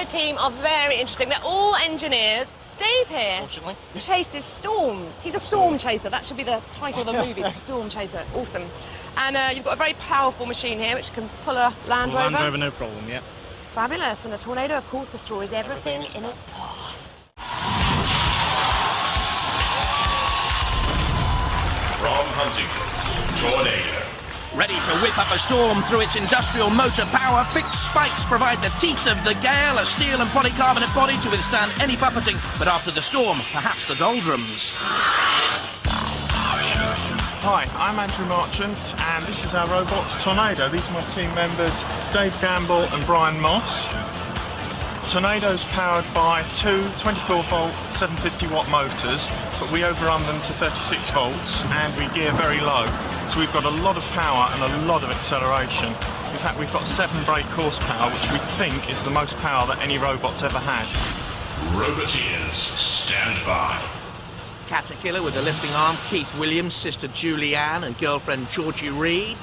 Tornado team are very interesting. They're all engineers. Dave here Fortunately. chases storms. He's a storm chaser. That should be the title of the movie, The Storm Chaser. Awesome. And you've got a very powerful machine here which can pull a Land Rover. Land Rover, no problem, yep. Fabulous. And the tornado, of course, destroys everything in its path. From Huntington, Tornado. Ready to whip up a storm through its industrial motor power, fixed spikes provide the teeth of the gale, a steel and polycarbonate body to withstand any buffeting. But after the storm, perhaps the doldrums. Hi, I'm Andrew Marchant, and this is our robot Tornado. These are my team members, Dave Gamble and Brian Moss. Tornado's powered by two 24-volt 750-watt motors, but we overrun them to 36 volts and we gear very low. So we've got a lot of power and a lot of acceleration. In fact, we've got 7 brake horsepower, which we think is the most power that any robot's ever had. Roboteers, stand by. Caterpillar with the lifting arm, Keith Williams, sister Julianne and girlfriend Georgie Reed.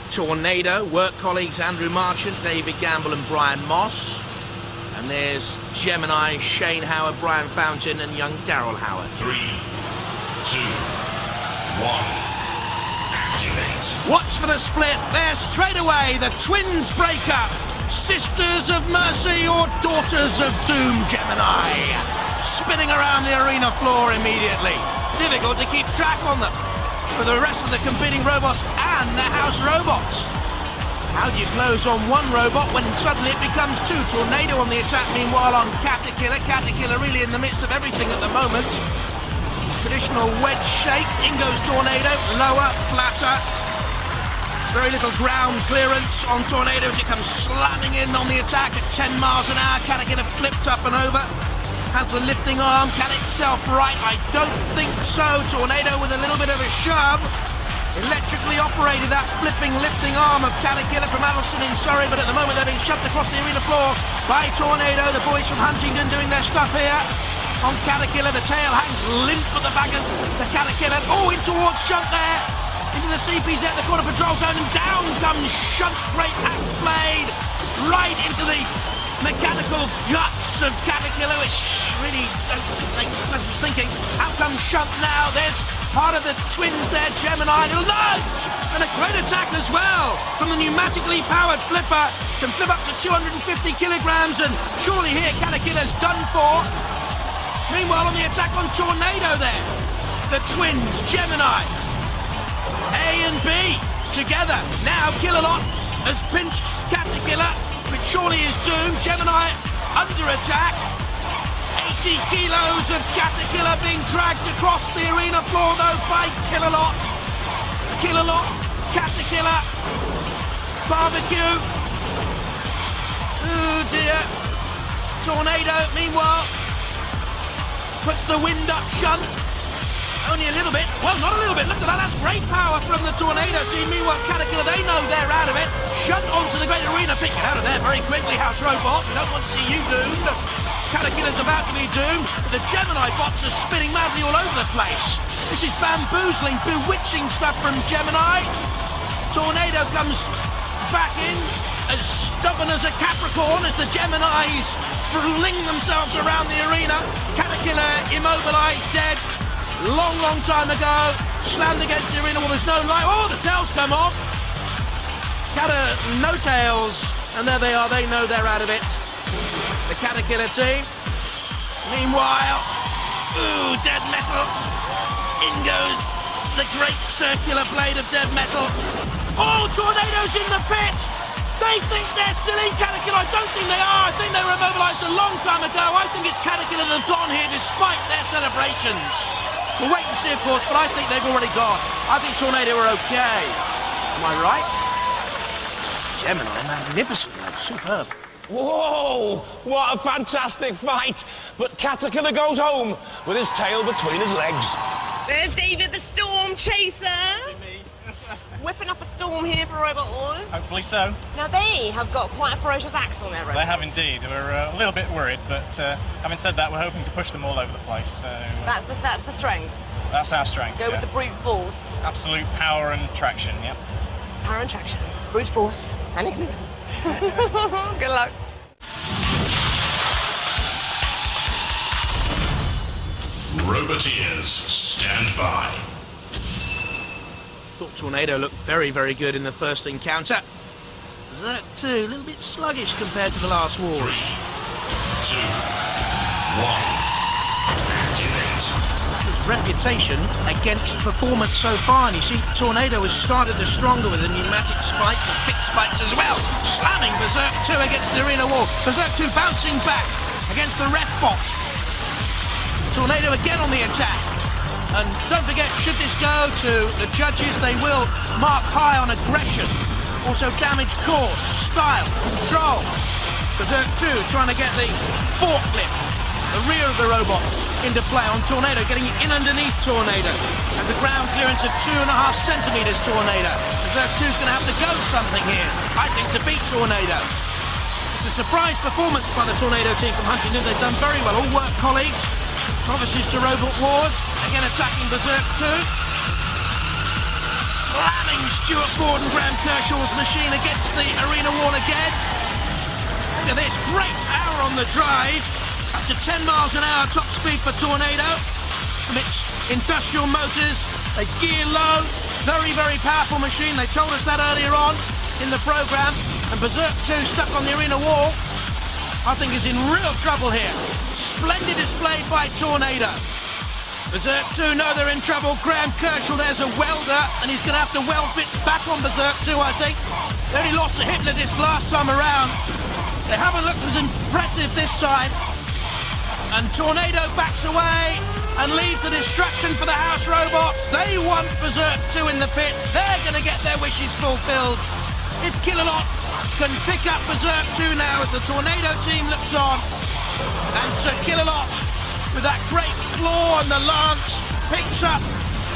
Tornado, work colleagues Andrew Marchant, David Gamble and Brian Moss. And there's Gemini, Shane Howard, Brian Fountain and young Daryl Howard. 3, 2, 1. Activate. Watch for the split. There straight away, the twins break up. Sisters of Mercy or Daughters of Doom, Gemini. Spinning around the arena floor immediately. Difficult to keep track on them. For the rest of the competing robots and the house robots. How do you close on one robot when suddenly it becomes two? Tornado on the attack, meanwhile on Caterpillar. Caterpillar really in the midst of everything at the moment. Traditional wedge shape. In goes Tornado. Lower, flatter. Very little ground clearance on Tornado as it comes slamming in on the attack at 10 miles an hour. Caterpillar flipped up and over. Has the lifting arm. Can itself right? I don't think so. Tornado with a little bit of a shove. Electrically operated that flipping lifting arm of Caterpillar from Alison in Surrey, but at the moment they're being shoved across the arena floor by Tornado. The boys from Huntington doing their stuff here on Caterpillar. The tail hangs limp at the back of the Caterpillar. Oh, in towards Shunt there. Into the CPZ, the corner patrol zone, and down comes Shunt. Great axe blade right into the mechanical guts of Caterpillar, which really don't make pleasant thinking. Out comes Shunt now. There's part of the twins there, Gemini, and a lunge! And a great attack as well from the pneumatically powered flipper. Can flip up to 250 kilograms, and surely here Caterpillar's done for. Meanwhile, on the attack on Tornado there, the twins, Gemini, A and B together. Now Killalot has pinched Caterpillar, which surely is doomed. Gemini under attack. 80 kilos of Caterpillar being dragged across the arena floor, though, by Killalot. Killalot, Caterpillar, barbecue. Oh, dear. Tornado, meanwhile, puts the wind up Shunt. Only a little bit. Well, not a little bit. Look at that. That's great power from the Tornado team. Meanwhile, Caterpillar, they know they're out of it. Shunt onto the great arena. Pick it out of there very quickly, House Robot. We don't want to see you doomed. Caterpillar's about to be doomed. The Gemini bots are spinning madly all over the place. This is bamboozling, bewitching stuff from Gemini. Tornado comes back in, as stubborn as a Capricorn, as the Geminis fling themselves around the arena. Caterpillar immobilized, dead. Long, long time ago. Slammed against the arena. Well, there's no light. Oh, the tails come off. No tails. And there they are. They know they're out of it. The Caterpillar team. Meanwhile, ooh, dead metal. In goes the great circular blade of dead metal. Oh, Tornado's in the pit. They think they're still in Caterpillar. I don't think they are. I think they were immobilized a long time ago. I think it's Caterpillar that have gone here despite their celebrations. We'll wait and see, of course, but I think they've already gone. I think Tornado are okay. Am I right? Gemini, magnificent, superb. Whoa! What a fantastic fight! But Caterpillar goes home with his tail between his legs. There's David the Storm Chaser. Whipping up a storm here for Robot Wars. Hopefully so. Now they have got quite a ferocious axe on their robots. They have indeed. We're a little bit worried, but having said that, we're hoping to push them all over the place. So That's the strength. that's our strength. Go with the brute force. Absolute power and traction, yep. Power and traction. Brute force and ignorance. Good luck. Roboteers, stand by. Thought Tornado looked very, very good in the first encounter. Berserk 2, a little bit sluggish compared to the last wars. 3, 2, 1. Activate. His reputation against performance so far, and you see Tornado has started the stronger with the pneumatic spikes, the fixed spikes as well, slamming Berserk 2 against the arena wall. Berserk 2 bouncing back against the ref bot. Tornado again on the attack. And don't forget, should this go to the judges, they will mark high on aggression. Also damage caused, style, control. Berserk 2 trying to get the forklift, the rear of the robot, into play on Tornado, getting in underneath Tornado. Has a ground clearance of 2.5 centimetres, Tornado. Berserk 2's going to have to go something here, I think, to beat Tornado. It's a surprise performance by the Tornado team from Huntington. They've done very well, all work colleagues. Novices to Robot Wars, again attacking Berserk 2. Slamming Stuart Ford and Graham Kershaw's machine against the arena wall again. Look at this, great power on the drive. Up to 10 miles an hour top speed for Tornado. From its industrial motors, they gear low. Very, very powerful machine. They told us that earlier on in the programme. And Berserk 2 stuck on the arena wall, I think is in real trouble here. Splendid display by Tornado. Berserk 2 know they're in trouble. Graham Kershaw, there's a welder, and he's going to have to weld bits back on Berserk 2, I think. They only lost the Hypnodisc last time around. They haven't looked as impressive this time. And Tornado backs away and leaves the distraction for the house robots. They want Berserk 2 in the pit. They're going to get their wishes fulfilled. If Killalot can pick up Berserk 2 now as the Tornado team looks on. And Sir Killalot, with that great claw and the lance, picks up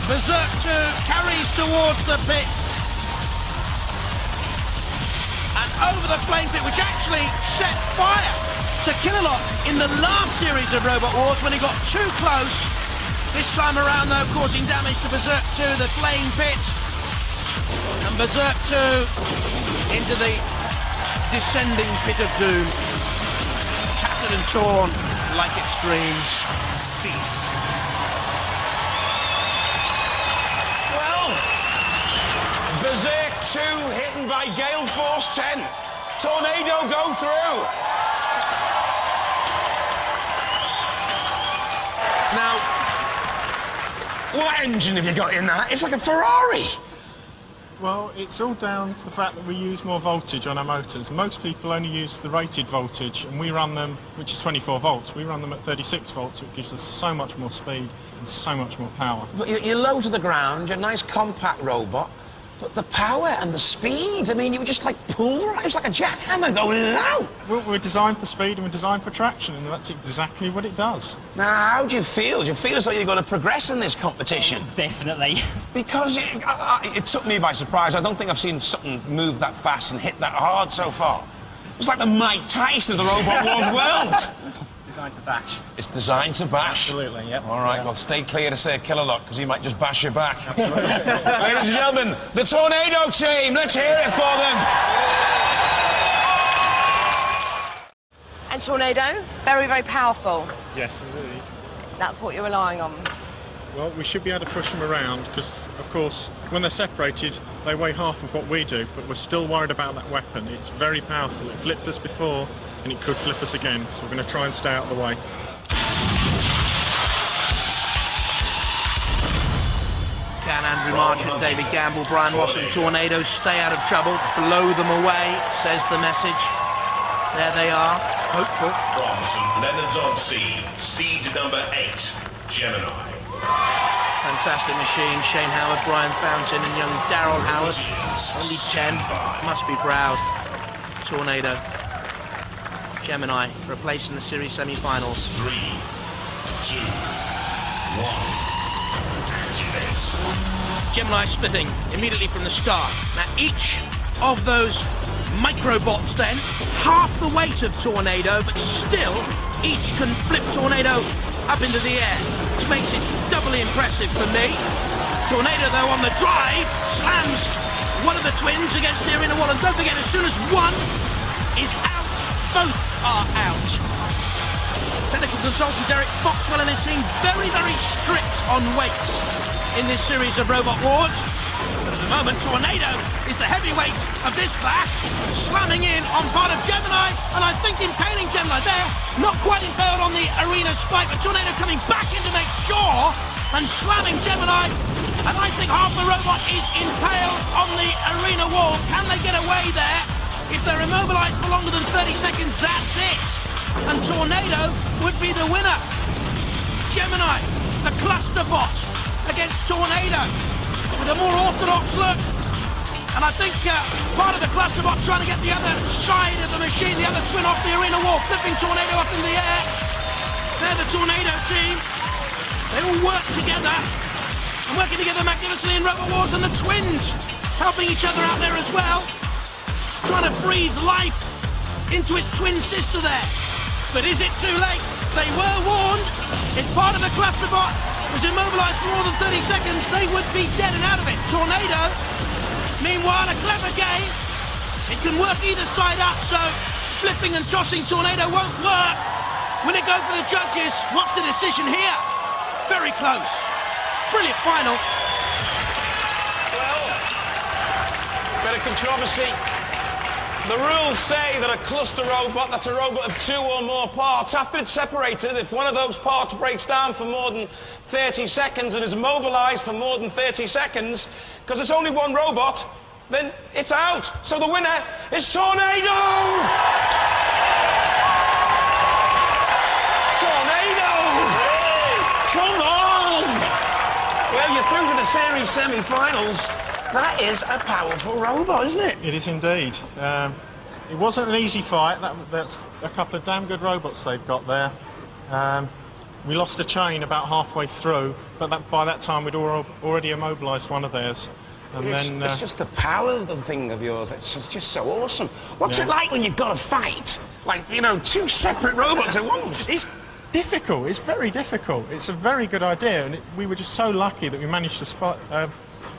Berserk 2, carries towards the pit. And over the flame pit, which actually set fire to Killalot in the last series of Robot Wars when he got too close. This time around, though, causing damage to Berserk 2, the flame pit. And Berserk 2 into the descending pit of doom. Tattered and torn like its dreams cease. Well, Berserk 2 hidden by Gale Force 10. Tornado go through. Now, what engine have you got in that? It's like a Ferrari. Well, it's all down to the fact that we use more voltage on our motors. Most people only use the rated voltage, and we run them, which is 24 volts. We run them at 36 volts, which gives us so much more speed and so much more power. But you're low to the ground, you're a nice compact robot, but the power and the speed, I mean, you were just like pulverised, it was like a jackhammer going low. We're designed for speed and we're designed for traction, and that's exactly what it does. Now, how do you feel? Do you feel as though you're going to progress in this competition? Definitely. Because it took me by surprise. I don't think I've seen something move that fast and hit that hard so far. It was like the Mike Tyson of the Robot Wars world. Designed to bash. It's designed to bash. Absolutely, yep. All right, well, stay clear to say Killalot, because he might just bash you back. Absolutely. Ladies and gentlemen, the Tornado team, let's hear it for them. And Tornado, very, very powerful. Yes, indeed. That's what you're relying on. Well, we should be able to push them around because, of course, when they're separated, they weigh half of what we do, but we're still worried about that weapon. It's very powerful. It flipped us before, and it could flip us again, so we're going to try and stay out of the way. Can Andrew Marchant, David Gamble, Brian Ross and Tornado stay out of trouble? Blow them away, says the message. There they are, hopeful. From St. Leonard's on Sea, seed number 8, Gemini. Fantastic machine. Shane Howard, Brian Fountain and young Daryl Howard. Only 10. Must be proud. Tornado. Gemini replacing the series semi-finals. 3, 2, 1. Activate. Gemini splitting immediately from the start. Now each of those microbots then, half the weight of Tornado, but still each can flip Tornado up into the air, which makes it doubly impressive for me. Tornado, though, on the drive, slams one of the twins against the arena wall, and don't forget, as soon as one is out, both are out. Technical consultant Derek Foxwell and his team very, very strict on weights in this series of Robot Wars. But at the moment, Tornado is the heavyweight of this class, slamming in on part of Gemini, and I think impaling Gemini there. Not quite impaled on the arena spike, but Tornado coming back in to make sure, and slamming Gemini. And I think half the robot is impaled on the arena wall. Can they get away there? If they're immobilized for longer than 30 seconds, that's it. And Tornado would be the winner. Gemini, the cluster bot, against Tornado, with a more orthodox look. And I think part of the cluster bot trying to get the other side of the machine, the other twin off the arena wall, flipping Tornado up in the air. They're the Tornado team. They all work together, and working together magnificently in Robot Wars, and the twins helping each other out there as well, trying to breathe life into its twin sister there. But is it too late? They were warned. If part of the cluster bot was immobilized for more than 30 seconds, they would be dead and out of it. Tornado, meanwhile, a clever game. It can work either side up, so flipping and tossing Tornado won't work. Will it go for the judges? What's the decision here? Very close. Brilliant final. Well, bit of controversy. The rules say that a cluster robot, that's a robot of 2 or more parts, after it's separated, if one of those parts breaks down for more than 30 seconds and is mobilized for more than 30 seconds, because it's only one robot, then it's out. So the winner is Tornado! Tornado! Come on! Well, you're through to the series semi-finals. That is a powerful robot, isn't it? It is indeed. It wasn't an easy fight. That's a couple of damn good robots they've got there. We lost a chain about halfway through, but by that time we'd already immobilised one of theirs. And It's just the power of the thing of yours that's just so awesome. What's it like when you've got to fight, like, you know, 2 separate robots at once? It's difficult. It's very difficult. It's a very good idea, and we were just so lucky that we managed to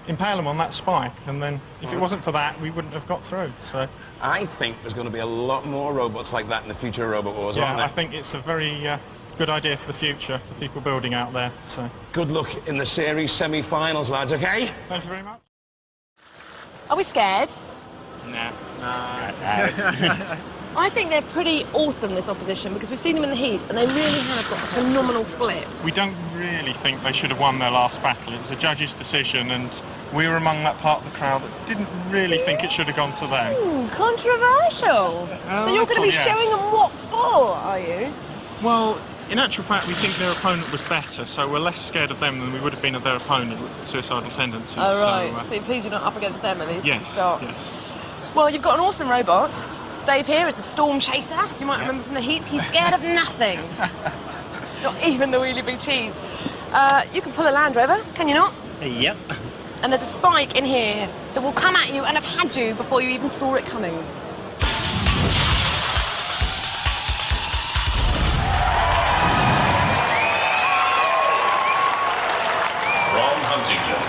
impale them on that spike, and then if it wasn't for that, we wouldn't have got through. So I think there's going to be a lot more robots like that in the future of Robot Wars, aren't yeah, there? I think it's a very good idea for the future, for people building out there. So Good luck in the series semi-finals, lads, OK? thank you very much. Are we scared? No. I think they're pretty awesome, this opposition, because we've seen them in the heat, and they really have got a phenomenal flip. We don't really think they should have won their last battle. It was a judge's decision, and we were among that part of the crowd that didn't really think it should have gone to them. Controversial. So you're going to be yes. showing them what for, are you? Well, in actual fact, we think their opponent was better, so we're less scared of them than we would have been of their opponent with suicidal tendencies. Oh, right. So, So please you're not up against them, at least. yes, Stop. yes. Well, you've got an awesome robot. Dave here is the Storm Chaser. You might remember from the heats. He's scared of nothing. Not even the wheelie big cheese. You can pull a Land Rover, can you not? Yep. And there's a spike in here that will come at you and have had you before you even saw it coming. From Huntington,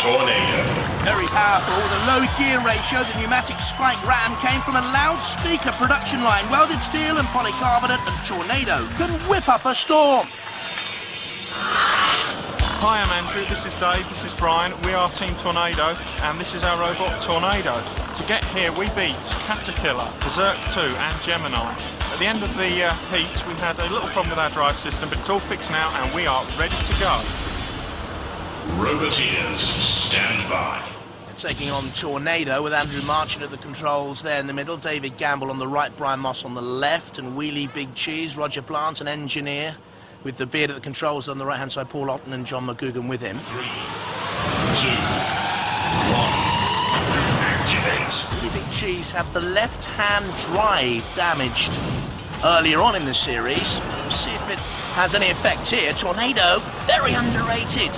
Tornado. Very powerful. With a low gear ratio, the pneumatic spike ram came from a loudspeaker production line, welded steel and polycarbonate, and Tornado can whip up a storm. Hi, I'm Andrew, this is Dave, this is Brian, we are Team Tornado, and this is our robot Tornado. To get here, we beat Caterpillar, Berserk 2 and Gemini. At the end of the heat, we had a little problem with our drive system, but it's all fixed now, and we are ready to go. Roboteers, stand by. Taking on Tornado with Andrew Marchant at the controls there in the middle, David Gamble on the right, Brian Moss on the left, and Wheelie Big Cheese, Roger Plant, an engineer, with the beard at the controls on the right-hand side, Paul Otten and John McGugan with him. 3, 2, 1, activate. Wheelie Big Cheese had the left-hand drive damaged earlier on in the series. We'll see if it has any effect here. Tornado, very underrated.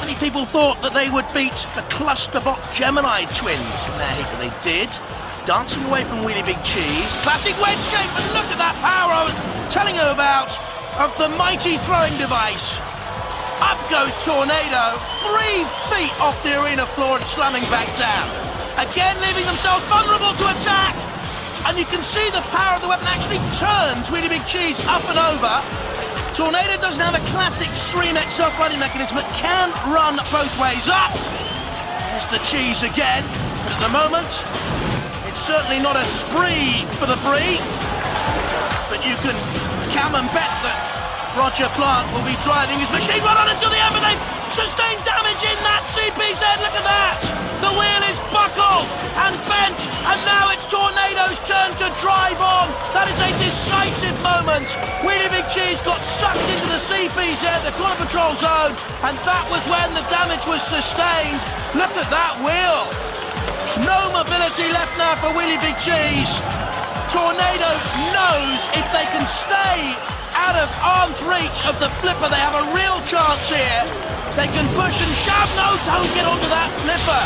Many people thought that they would beat the Clusterbot Gemini twins in their heat, but they did. Dancing away from Wheelie Big Cheese. Classic wedge shape, and look at that power I was telling you about of the mighty throwing device. Up goes Tornado, 3 feet off the arena floor and slamming back down. Again leaving themselves vulnerable to attack. and you can see the power of the weapon actually turns Really Big Cheese up and over. Tornado doesn't have a classic Streamex self-running mechanism, but can run both ways up. There's the cheese again, but at the moment, it's certainly not a spree for the brie. But you can come and bet that Roger Plant will be driving his machine right on until the end, but they've sustained damage in that CPZ. Look at that! The wheel is buckled and bent, and now it's Tornado's turn to drive on. That is a decisive moment. Really Big Cheese got sucked into the CPZ, the corner patrol zone, and that was when the damage was sustained. Look at that wheel. No mobility left now for Really Big Cheese. Tornado knows if they can stay out of arm's reach of the flipper, they have a real chance here. They can push and shove. No, don't get onto that flipper.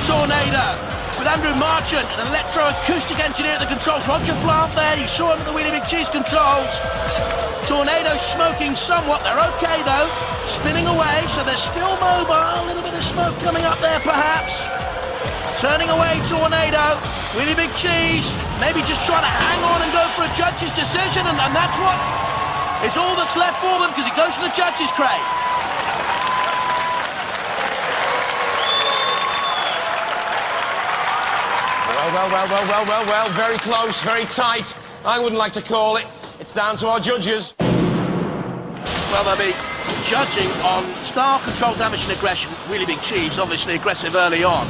Tornado with Andrew Marchant, an electro-acoustic engineer at the controls. Roger Plant there, you saw him at the Really Big Cheese controls. Tornado smoking somewhat. They're okay though, spinning away, so they're still mobile. A little bit of smoke coming up there perhaps. Turning away Tornado, Really Big Cheese, maybe just trying to hang on and go for a judge's decision, and that's what is all that's left for them, because it goes to the judges, Craig. Well, very close, very tight. I wouldn't like to call it. It's down to our judges. Well, they'll be judging on style, control, damage and aggression. Really Big Cheese, obviously aggressive early on.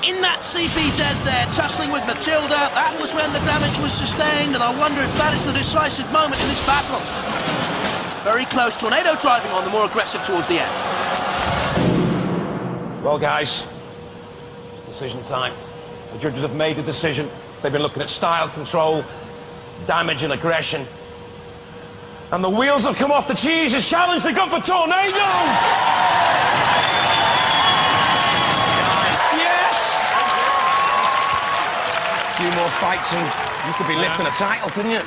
In that CPZ there, tussling with Matilda, that was when the damage was sustained, and I wonder if that is the decisive moment in this battle. Very close, Tornado driving on, the more aggressive towards the end. Well, guys, it's decision time. The judges have made a decision. They've been looking at style, control, damage and aggression. And the wheels have come off the cheese. His challenge, they go for Tornado! A few more fights and you could be lifting a title, couldn't you?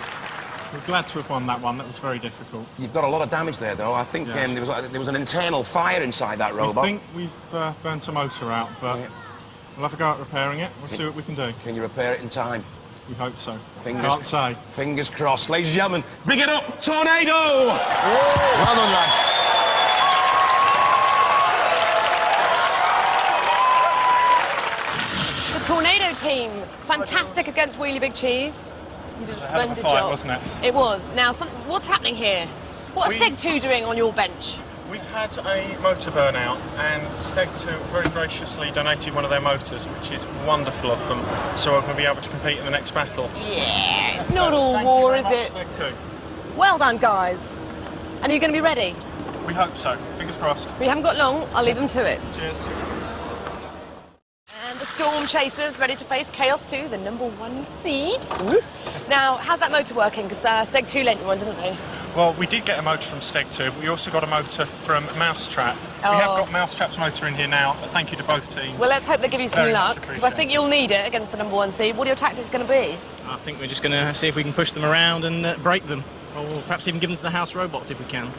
We're glad to have won that one. That was very difficult. You've got a lot of damage there, though. I think there was an internal fire inside that robot. I think we've burnt a motor out, but we'll have a go at repairing it. We'll see what we can do. Can you repair it in time? We hope so. Can't say. Fingers crossed. Ladies and gentlemen, big it up, Tornado! Well done, lads. Tornado team, fantastic against Really Big Cheese. You did a splendid job, wasn't it? It was. Now, what's happening here? What is Steg 2 doing on your bench? We've had a motor burnout, and Steg 2 very graciously donated one of their motors, which is wonderful of them, so we're going to be able to compete in the next battle. Yeah, it's not all war, is it? Steg 2. Well done, guys. And are you going to be ready? We hope so. Fingers crossed. We haven't got long. I'll leave them to it. Cheers. And the Storm Chasers ready to face Chaos 2, the #1 seed. Now, how's that motor working? Because Steg 2 lent you one, didn't they? Well, we did get a motor from Steg 2, but we also got a motor from Mousetrap. We have got Mousetrap's motor in here now, but thank you to both teams. Well, let's hope they give you some Very luck, much because I think you'll need it against the #1 seed. What are your tactics going to be? I think we're just going to see if we can push them around and break them, or perhaps even give them to the house robots if we can.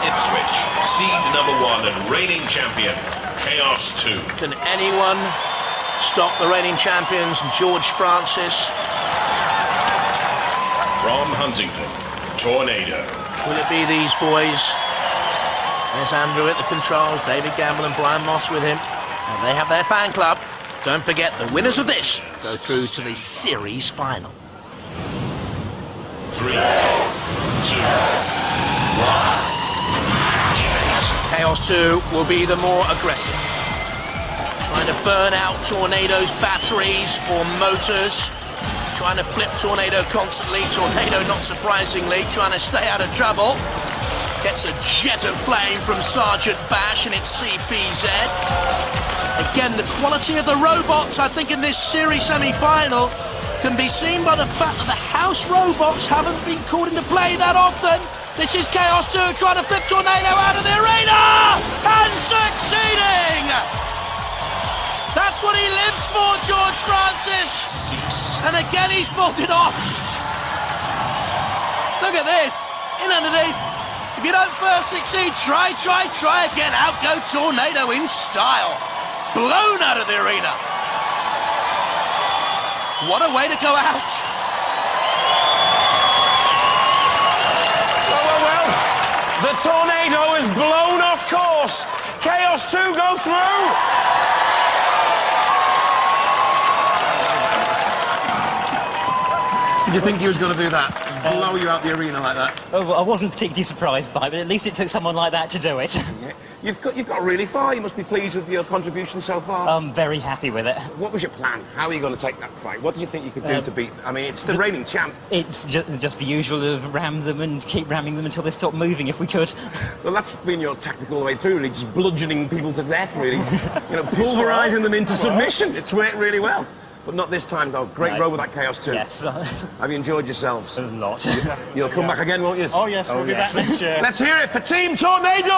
Ipswich, seed #1 and reigning champion, Chaos 2. Can anyone stop the reigning champions, George Francis? From Huntington, Tornado. Will it be these boys? There's Andrew at the controls, David Gamble and Brian Moss with him. And they have their fan club. Don't forget, the winners of this go through to the series final. 3, 2, 1. Chaos 2 will be the more aggressive. Trying to burn out Tornado's batteries or motors. Trying to flip Tornado constantly. Tornado, not surprisingly, trying to stay out of trouble. Gets a jet of flame from Sergeant Bash and its CPZ. Again, the quality of the robots, I think, in this series semi-final can be seen by the fact that the house robots haven't been called into play that often. This is Chaos 2 trying to flip Tornado out of the arena and succeeding! That's what he lives for, George Francis. And again, he's pulled it off. Look at this. In underneath. If you don't first succeed, try again. Out go Tornado in style. Blown out of the arena. What a way to go out. Well. The Tornado is blown off course. Chaos 2 go through. Did you think he was going to do that? Blow you out the arena like that? Oh, well, I wasn't particularly surprised by it, but at least it took someone like that to do it. Yeah. You've got really far. You must be pleased with your contribution so far. I'm very happy with it. What was your plan? How are you going to take that fight? What do you think you could do to beat... I mean, it's the reigning champ. It's just the usual of ram them and keep ramming them until they stop moving if we could. Well, that's been your tactic all the way through, really, just bludgeoning people to death, really. You know, pulverising them into submission. It's worked really well. But not this time, though. Great row with that Chaos 2. Yes. Have you enjoyed yourselves? A lot. You'll come back again, won't you? Oh, yes, we'll be back next year. Let's hear it for Team Tornado!